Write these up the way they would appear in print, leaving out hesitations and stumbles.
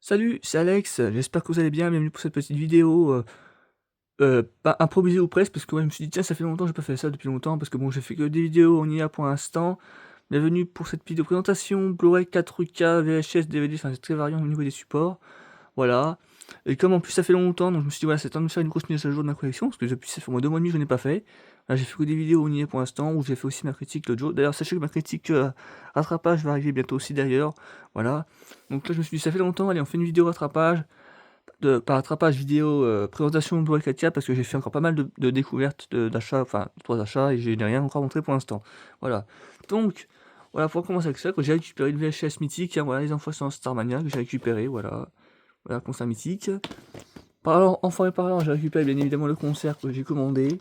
Salut, c'est Alex, j'espère que vous allez bien, bienvenue pour cette petite vidéo, pas improvisée ou presque, parce que ouais, je me suis dit: «Tiens, ça fait longtemps, j'ai pas fait ça depuis longtemps», parce que bon, j'ai fait que des vidéos en IA pour l'instant. Bienvenue pour cette vidéo présentation, Blu-ray 4K, VHS, DVD, enfin c'est très variant au niveau des supports, voilà. Et comme en plus ça fait longtemps, donc je me suis dit: «Voilà, c'est temps de faire une grosse mise à jour de ma collection», parce que depuis ça fait au moins 2 mois et demi que je n'en ai pas fait. J'ai fait que des vidéos en IA pour l'instant, où j'ai fait aussi ma critique l'autre jour. D'ailleurs, sachez que ma critique, rattrapage va arriver bientôt aussi d'ailleurs, voilà. Donc là, je me suis dit: «Ça fait longtemps, allez, on fait une vidéo rattrapage». Pas rattrapage vidéo, présentation de Bourg Katia parce que j'ai fait encore pas mal de découvertes d'achats, enfin 3 achats et je n'ai rien encore montré pour l'instant. Voilà. Donc, voilà, pour commencer avec ça, que j'ai récupéré une VHS mythique, hein, voilà, les enfants sans Starmania que j'ai récupéré, voilà. Voilà, concert mythique. Parlant enfoirés parlant, j'ai récupéré bien évidemment le concert que j'ai commandé.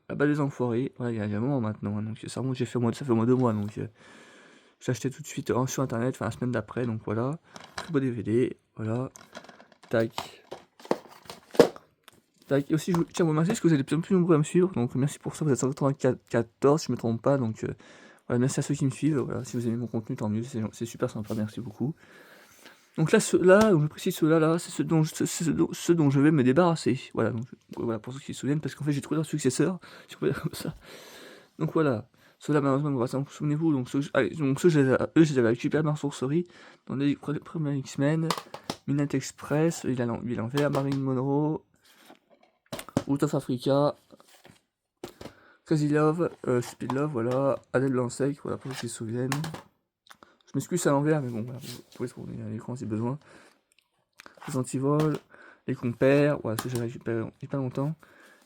La Bal des Enfoirés, voilà, il y a un moment maintenant, hein, donc ça remonte, ça fait au moins 2 mois, donc j'ai acheté tout de suite, sur internet, enfin la semaine d'après, donc voilà. Très beau DVD, voilà. Tac. Tac, et aussi je tiens à vous remercier parce que vous êtes de plus en plus nombreux à me suivre, donc merci pour ça, vous êtes 194 si je me trompe pas, donc voilà, merci à ceux qui me suivent, voilà, si vous aimez mon contenu, tant mieux, c'est super sympa, merci beaucoup. Donc là, ceux-là, donc je précise ceux-là, là, c'est ceux dont je vais me débarrasser, voilà, donc voilà, pour ceux qui se souviennent, parce qu'en fait j'ai trouvé leur successeur, si on peut dire comme ça. Donc voilà, ceux-là malheureusement, voilà, souvenez-vous, donc ceux, eux, je les avais récupérés à ma ressourcerie, dans les premiers X-Men, Midnight Express, il en vert, Marilyn Monroe, Out of Africa, Crazy Love, Speed Love, voilà, Adèle Blanc-Sec, voilà, pour ceux qui se souviennent. Je m'excuse à l'envers, mais bon, voilà, vous pouvez trouver à l'écran si besoin. Les antivols, les compères, voilà, ça j'ai récupéré il n'y a pas longtemps.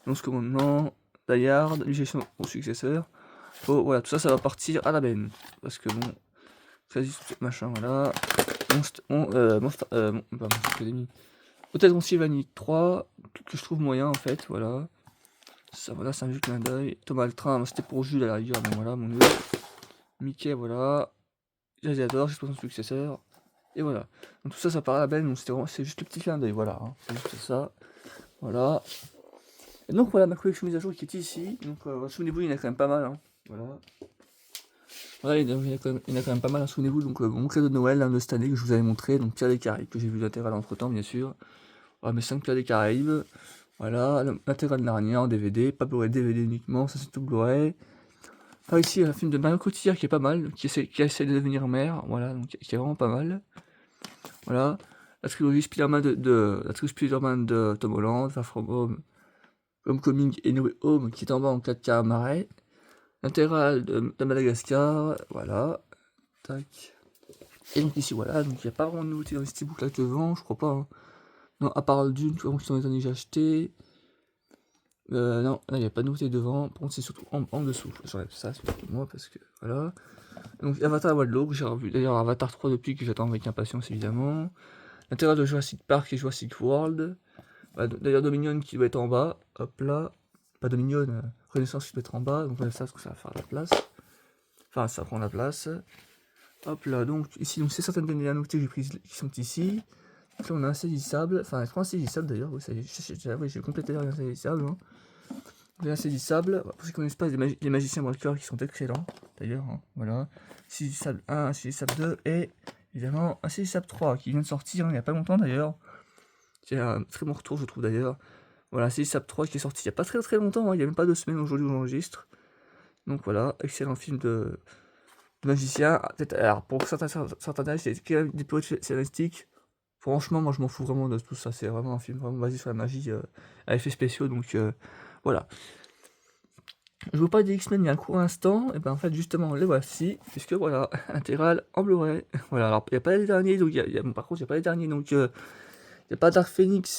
Donc ce commandement, Die Hard, l'éjection au successeur. Oh, voilà, tout ça, ça va partir à la benne. Parce que bon, Crazy machin, voilà. Academy. Peut-être on Sylvanie 3, que je trouve moyen en fait, voilà. Ça, voilà, c'est un vieux clin d'œil. Thomas le train, c'était pour Jules à la rigueur, mais voilà, mon dieu. Mickey, voilà. Gladiator, je pense son successeur. Et voilà. Donc tout ça, ça paraît à la belle, donc c'est juste le petit clin d'œil, voilà. Hein. C'est juste ça. Voilà. Et donc voilà, ma collection mise à jour qui est ici. Donc souvenez-vous, il y en a quand même pas mal. Hein. Voilà. Voilà, il y en a quand même pas mal, hein, souvenez-vous. Donc mon cadeau de Noël hein, de cette année que je vous avais montré. Donc Pierre des Caraïbes, que j'ai vu l'intégrale entre temps, bien sûr. Voilà, mes 5 Pierre des Caraïbes. Voilà, l'intégrale de Narnia en DVD, pas Blu-ray, DVD uniquement, ça c'est tout Blu-ray. Par ici, un film de Marion Cotillard qui est pas mal, qui essaie de devenir mère, voilà, donc qui est vraiment pas mal. Voilà. La trilogie Spider-Man la trilogie Spider-Man de Tom Holland, Far From Home, Homecoming et No Way Home, qui est en bas en 4K à Marais. L'intégrale de Madagascar, voilà. Tac. Et donc ici, voilà, donc il n'y a pas vraiment de nouveauté dans les steelbooks là devant, je crois pas. Hein. Non, à part le Dune, qui sont les années que j'ai acheté. Non, là il n'y a pas de nouveauté devant, par contre c'est surtout en dessous. J'enlève ça, c'est pour moi parce que voilà. Donc Avatar World, j'ai revu d'ailleurs Avatar 3 depuis que j'attends avec impatience évidemment. L'intérieur de Jurassic Park et Jurassic World. Voilà, d'ailleurs Dominion qui doit être en bas, hop là. Pas Dominion, Renaissance qui doit être en bas, donc voilà ça parce que ça va faire la place. Enfin ça prend la place. Hop là, donc ici donc c'est certaines des nouveautés que j'ai prises qui sont ici. Donc là on a un saisissable, enfin 3 insaisissables d'ailleurs, oui, j'ai complété les insaisissables. Hein. Les insaisissables, pour ceux qui connaissent pas les magiciens breakers qui sont excellents, d'ailleurs, hein, voilà. Insaisissable 1, insaisissable 2, et évidemment insaisissable 3, qui vient de sortir hein, il n'y a pas longtemps d'ailleurs. C'est un très bon retour, je trouve d'ailleurs. Voilà, insaisissable 3 qui est sorti il n'y a pas très longtemps, hein, il n'y a même pas 2 semaines aujourd'hui où j'enregistre. Donc voilà, excellent film de magicien. Alors, pour certains âges, c'est quand même des poètes scénaristiques. Franchement, moi je m'en fous vraiment de tout ça, c'est vraiment un film vraiment basé sur la magie à effets spéciaux, donc voilà. Je vous parle des X-Men il y a un court instant, et ben en fait justement les voici, puisque voilà, intégrale en Blu-ray. Voilà, alors il n'y a pas les derniers, donc bon, par contre il n'y a pas les derniers, donc il n'y a pas Dark Phoenix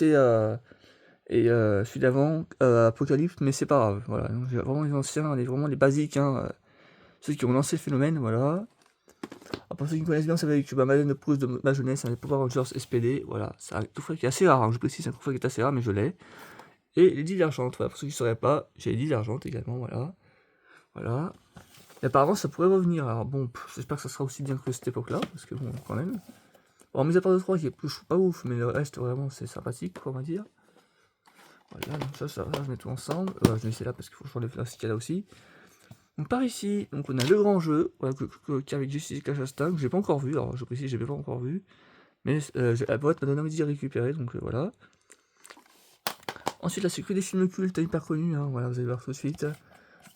celui d'avant, Apocalypse, mais c'est pas grave, voilà, donc j'ai vraiment les anciens, vraiment les basiques, hein, ceux qui ont lancé le phénomène, voilà. Alors, pour ceux qui me connaissent bien, ça veut dire que Madeleine de Proust de ma jeunesse, un Power Rangers SPD, voilà, c'est un coffret qui est assez rare, hein, je précise, c'est un coffret qui est assez rare, mais je l'ai. Et les Divergentes, voilà, pour ceux qui ne sauraient pas, j'ai les Divergentes également, voilà. Voilà. Et apparemment, ça pourrait revenir. Alors bon, j'espère que ça sera aussi bien que cette époque-là, parce que bon, quand même. Bon, mis à part de 3 qui est plus pas ouf, mais le reste, vraiment, c'est sympathique, on va dire. Voilà, donc ça, je mets tout ensemble. Je vais laisser là parce qu'il faut que je enlève là ce qu'il y a là aussi. Donc par ici, donc on a le grand jeu, voilà, qui est avec Jessica Chastain, que j'ai pas encore vu, alors je précise, je l'ai pas encore vu. Mais la boîte m'a donné envie d'y récupérer, donc voilà. Ensuite, là, c'est que des films cultes hyper connus, hein, voilà, vous allez voir tout de suite.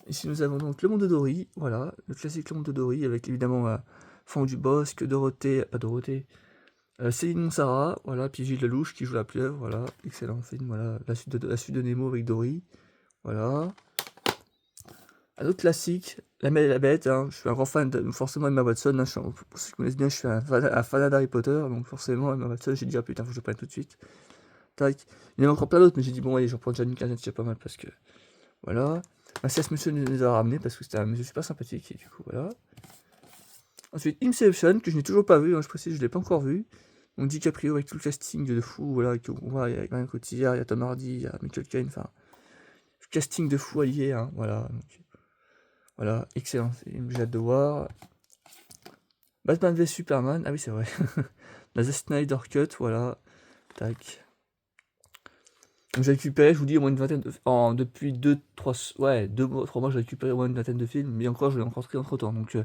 Ici, nous avons donc Le Monde de Dory, voilà, le classique Le Monde de Dory, avec évidemment Fond du Bosque, Céline Monsara, voilà, puis Gilles Lelouch qui joue la pieuvre, voilà, excellent film, voilà, la suite de Nemo avec Dory, voilà. Un autre classique, La Belle et la Bête, hein, je suis un grand fan de, forcément, Emma Watson, hein, pour ceux qui connaissent bien, je suis un fan d'Harry Potter, donc forcément, Emma Watson, j'ai dit, ah putain, faut que je le prenne tout de suite. Tac. Il y en a encore plein d'autres, mais j'ai dit, bon, allez, j'en prends déjà une quinzaine, c'est pas mal, parce que, voilà. Merci à ce monsieur de nous avoir ramenés, parce que c'était un monsieur super sympathique, et du coup, voilà. Ensuite, Inception, que je n'ai toujours pas vu, hein, je précise, je ne l'ai pas encore vu. Donc DiCaprio avec tout le casting de fou, voilà, on voit, il y a Marion Cotillard, il y a Tom Hardy, il y a Michael Caine, enfin, casting de fou allié, hein, voilà. Donc, voilà, excellent film, j'ai hâte de voir. Batman v Superman, ah oui, c'est vrai. La The Snyder Cut, voilà, tac. Donc j'ai récupéré, je vous dis, au moins une vingtaine de... depuis 2-3 mois, j'ai récupéré au moins une vingtaine de films, mais encore, je l'ai encore pris entre temps, donc...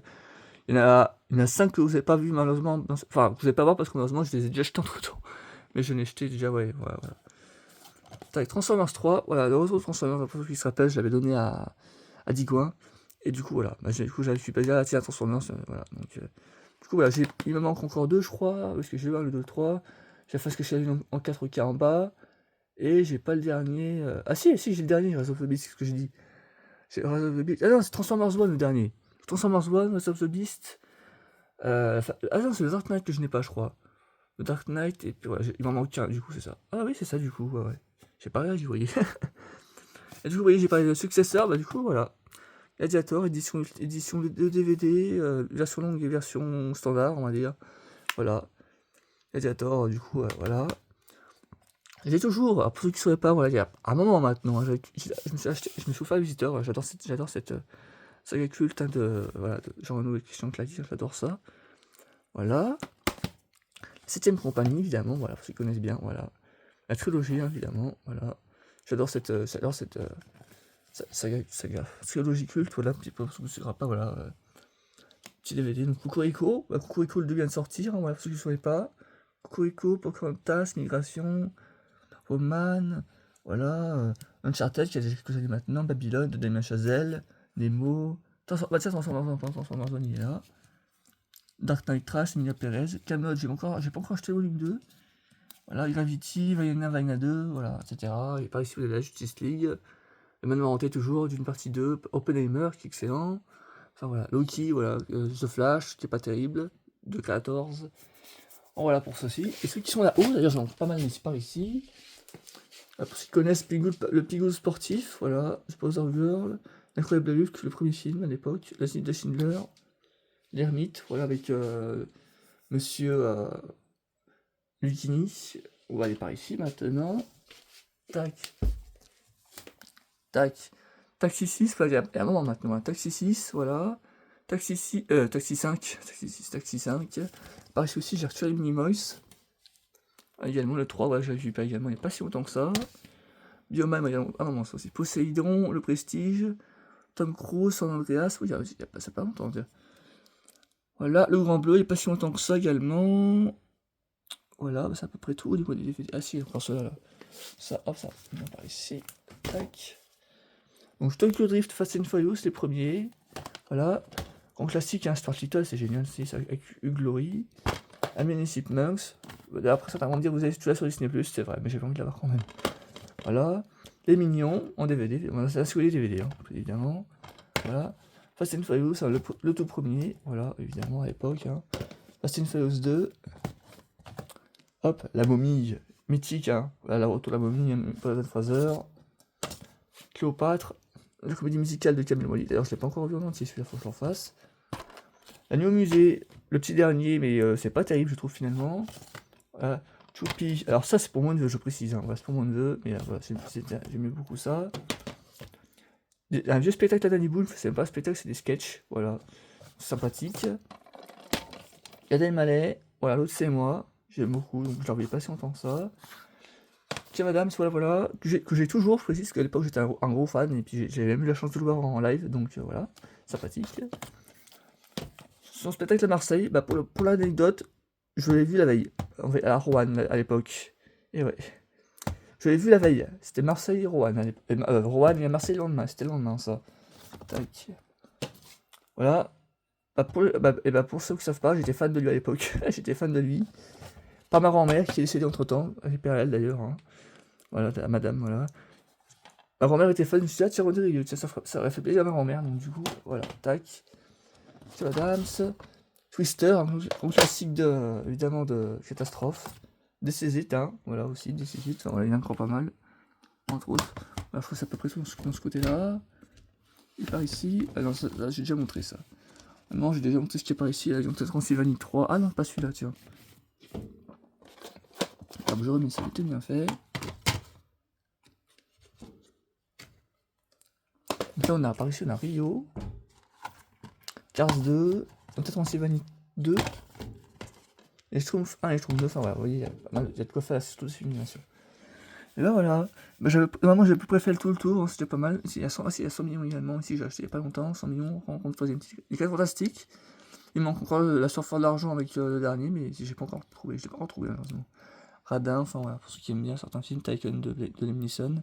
il y en a 5 que vous n'avez pas vu malheureusement, enfin, que vous n'avez pas voir parce que malheureusement, je les ai déjà jetés entre temps. Mais je l'ai jeté déjà, ouais, voilà. Tac, Transformers 3, voilà, le retour de Transformers, pour ceux qui se rappellent, je l'avais donné à Digouin. Et du coup, voilà, j'ai récupéré la Transformers, voilà. Donc, du coup, voilà, il me manque encore 2, je crois, parce que j'ai voir le 2, le 3. J'ai fait ce que je suis en 4K en bas. Et j'ai pas le dernier. Ah si, j'ai le dernier, Rise of the Beast, c'est ce que j'ai dit. Rise of the Beast. Ah non, c'est Transformers 1 le dernier. Transformers 1, Rise of the Beast. Ah non, c'est le Dark Knight que je n'ai pas, je crois. Le Dark Knight, et puis voilà, il m'en manque qu'un, du coup, c'est ça. Ah oui, c'est ça, du coup, ouais. J'ai pas réagi, vous voyez. Et du coup, vous voyez, j'ai parlé de successeur, bah du coup, voilà. Gladiator, édition de DVD, version longue et version standard, on va dire. Voilà. Gladiator, du coup, voilà. J'ai toujours, pour ceux qui ne sauraient pas, voilà, il y a un moment maintenant, hein, je me suis offert Visiteur, voilà, j'adore cette saga culte, hein, voilà, de Jean-Renaud et Christian Clavier, j'adore ça. Voilà. 7ème compagnie, évidemment, voilà, pour ceux qui connaissent bien, voilà. La trilogie, hein, évidemment, voilà. J'adore cette saga, trilogie culte, voilà, un petit peu, pour ceux qui ne sauraient pas, voilà. Petit DVD, donc Cocorico, Cocorico le 2 vient de sortir, hein, voilà, pour ceux qui ne sauraient pas. Cocorico, Pocahontas, Migration, Roman, voilà, Uncharted qui a déjà quelques années maintenant, Babylone de Damien Chazelle, Nemo, Transformers 1 il est là, Dark Knight Trash, Emilia Perez, Camelot, j'ai pas encore acheté le volume 2, voilà, Gravity, Vaiana 2, voilà, etc. Et par ici vous avez la Justice League, le manoir hanté toujours, d'une partie 2, Oppenheimer qui est excellent, enfin voilà, Loki, voilà, The Flash qui est pas terrible, 2-14. Bon, voilà pour ceci. Et ceux qui sont là-haut, d'ailleurs j'en ai pas mal par ici. Pour ceux qui connaissent le Pigou sportif, voilà, Spoiler Girl, Incroyable Hulk, le premier film à l'époque, La Liste de Schindler, L'Ermite, voilà, avec Monsieur Lucchini. On va aller par ici maintenant. Tac. Tac. Taxi 6, il y a un moment maintenant. Hein. Taxi 6, voilà. Taxi 5. Taxi 6, Taxi 5. Par ici aussi, j'ai reçu les Minimoys. Également le 3, voilà, j'ai vu pas également il n'y a pas si longtemps que ça. Biomime également, ah non, ça aussi. Poséidon, Le Prestige, Tom Cruise, San Andreas, oui, il y a pas longtemps. Voilà, Le Grand Bleu, il n'y a pas si longtemps que ça également. Voilà, bah, c'est à peu près tout au niveau des DVD. Ah si, encore cela là. Ça, hop, ça, on va par ici. Tac. Donc Tokyo Drift, Fast and Furious, les premiers. Voilà. En classique, hein, Stuart Little, c'est génial, c'est avec Hugh Laurie. Amnésie Monks. Après, certains vont me dire, vous avez tout là sur Disney+, c'est vrai, mais j'ai pas envie de l'avoir quand même. Voilà. Les Mignons en DVD. On a la suite des DVD, hein, évidemment. Voilà. Fast and Furious, hein, le tout premier. Voilà, évidemment, à l'époque. Hein. Fast and Furious 2. Hop, la momie mythique. Hein. Voilà, la retour de la momie, Brendan Fraser. Cléopâtre. La comédie musicale de Camille Molly. D'ailleurs, je l'ai pas encore vu en entier, celui-là, faut que je l'en fasse. La nuit au musée. Le petit dernier, mais c'est pas terrible, je trouve, finalement. Voilà. Choupi, alors ça c'est pour moins de vœux, je précise, hein. Voilà, c'est pour moins de vœux, mais voilà, j'aimais beaucoup ça. Un vieux spectacle à Danny Boone, c'est pas un spectacle, c'est des sketchs, voilà, sympathique. Gad Elmaleh, voilà, l'autre c'est moi, j'aime beaucoup, donc je l'en voyais pas si longtemps que ça. Tiens Madame, voilà, que j'ai toujours, je précise, qu'à l'époque j'étais un gros fan, et puis j'avais même eu la chance de le voir en live, donc voilà, sympathique. Son spectacle à Marseille, bah pour l'anecdote, je l'ai vu la veille. à Roanne à l'époque. Et ouais. Je l'ai vu la veille. C'était Marseille et Roanne. Roanne et Marseille le lendemain. C'était le lendemain, ça. Tac. Voilà. Pour ceux qui ne savent pas, j'étais fan de lui à l'époque. J'étais fan de lui. Par ma grand-mère qui est décédée entre temps. Elle d'ailleurs. Hein. Voilà, la madame, voilà. Ma grand-mère était fan, je me suis dit, ah, tiens, Rodrigue, ça aurait fait plaisir à ma grand-mère, donc du coup, voilà, tac. C'est Adams. Twister, un classique évidemment de catastrophe. DCZ, hein, voilà aussi, DCZ, enfin, voilà, il y en a encore pas mal, entre autres. Voilà, je crois que c'est à peu près tout dans ce côté-là. Et par ici, ah non, là j'ai déjà montré ça. Non, j'ai déjà montré ce qui est par ici, l'avion de Transylvanie 3. Ah non, pas celui-là, tiens. Ah, je remets ça, c'était bien fait. Donc là, on a apparition, on a Rio. Cars 2. Peut-être Transylvanie 2. Les Schtroumpfs 1 et les Schtroumpfs 2. Enfin, voilà, vous voyez, il y a de quoi faire sur toutes ces animations. Et là, voilà. Normalement, j'avais plus préféré le tour, hein, c'était pas mal. Ici, il y a 100 millions également. Ici, j'ai acheté il y a pas longtemps. 100 millions, rencontre troisième titre. Les 4 fantastiques. Il manque encore la surfeur de l'argent avec le dernier, mais j'ai pas encore trouvé. Je l'ai pas encore trouvé, malheureusement. Radin, enfin voilà, pour ceux qui aiment bien certains films, Taken de Liam Neeson.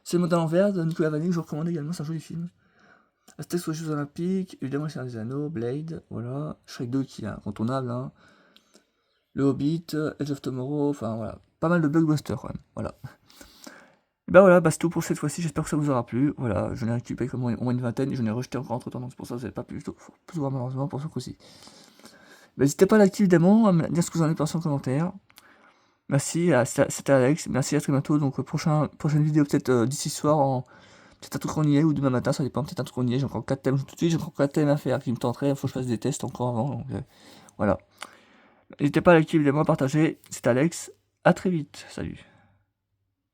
C'est le monde à l'envers de Nicolas Vanille, que je recommande également, c'est un joli film. Astérix aux Jeux Olympiques, évidemment, c'est un des Anneaux, Blade, voilà. Shrek 2 qui est incontournable, hein. Le Hobbit, Edge of Tomorrow, enfin voilà. Pas mal de blockbusters quand même, voilà. Et ben voilà, c'est tout pour cette fois-ci, j'espère que ça vous aura plu. Voilà, j'en ai récupéré comme au moins une vingtaine et j'en ai rejeté encore entre temps, donc c'est pour ça que vous n'avez pas pu voir malheureusement pour ce coup-ci. N'hésitez pas à liker évidemment, à me dire ce que vous en avez pensé en commentaire. Merci, c'était Alex, merci, à très bientôt. Donc, prochaine vidéo peut-être d'ici soir, peut-être un truc qu'on y est, ou demain matin, ça dépend, peut-être un truc qu'on y est. J'ai encore 4 thèmes tout de suite, j'ai encore 4 thèmes à faire qui me tenteraient, il faut que je fasse des tests encore avant. Donc, voilà. N'hésitez pas à liker évidemment, à partager. C'était Alex, à très vite, salut.